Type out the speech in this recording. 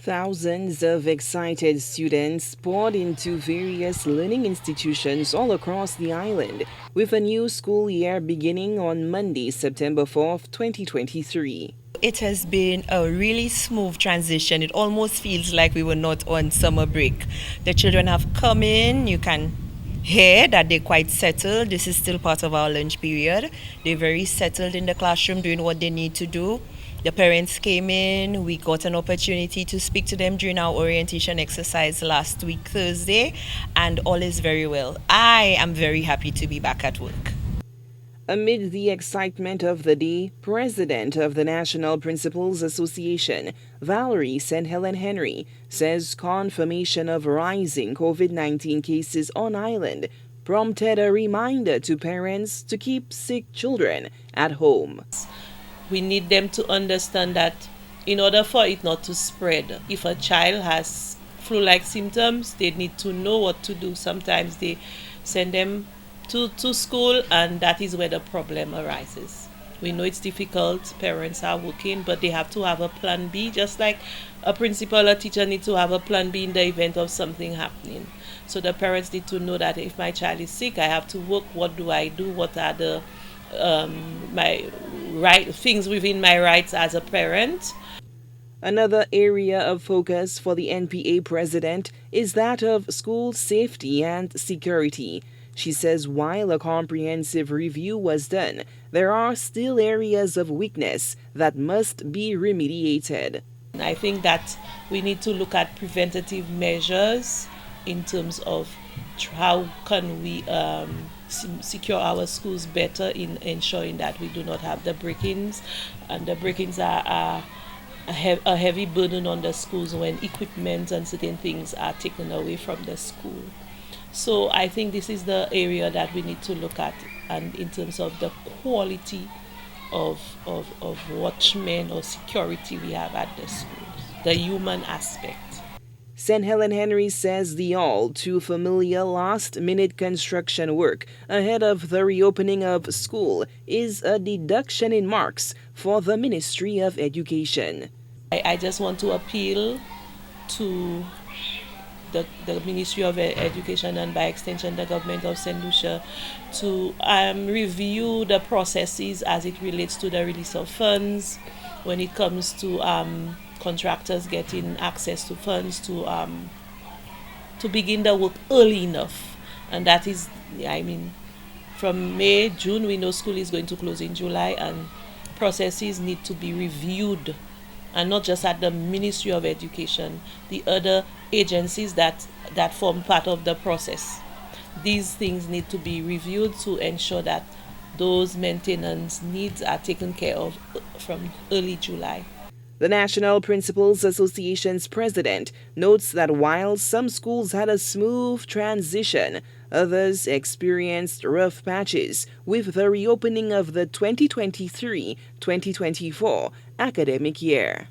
Thousands of excited students poured into various learning institutions all across the island, with a new school year beginning on Monday, September 4th, 2023. It has been a really smooth transition. It almost feels like we were not on summer break. The children have come in, you can hear that they're quite settled. This is still part of our lunch period. They're very settled in the classroom doing what they need to do. The parents came in, we got an opportunity to speak to them during our orientation exercise last week, Thursday, and all is very well. I am very happy to be back at work. Amid the excitement of the day, President of the National Principals Association, Valerie St. Helen Henry, says confirmation of rising COVID-19 cases on island prompted a reminder to parents to keep sick children at home. We need them to understand that in order for it not to spread, if a child has flu-like symptoms, they need to know what to do. Sometimes they send them to school, and that is where the problem arises. We know it's difficult, parents are working, but they have to have a plan B, just like a principal or teacher need to have a plan B in the event of something happening. So the parents need to know that if my child is sick, I have to work. What do I do? What are the my right things within my rights as a parent? Another area of focus for the NPA president is that of school safety and security. She says while a comprehensive review was done, there are still areas of weakness that must be remediated. I think that we need to look at preventative measures in terms of how can we secure our schools better in ensuring that we do not have the break-ins, and the break-ins are a heavy burden on the schools when equipment and certain things are taken away from the school. So I think this is the area that we need to look at, and in terms of the quality of watchmen or security we have at the schools, the human aspect. St. Helen Henry says the all too familiar last-minute construction work ahead of the reopening of school is a deduction in marks for the Ministry of Education. I just want to appeal to the Ministry of Education, and by extension the government of Saint Lucia, to review the processes as it relates to the release of funds when it comes to contractors getting access to funds to begin the work early enough. And that is, from May, June, we know school is going to close in July, and processes need to be reviewed, and not just at the Ministry of Education, the other agencies that form part of the process. These things need to be reviewed to ensure that those maintenance needs are taken care of from early July. The National Principals Association's president notes that while some schools had a smooth transition, others experienced rough patches with the reopening of the 2023-2024 academic year.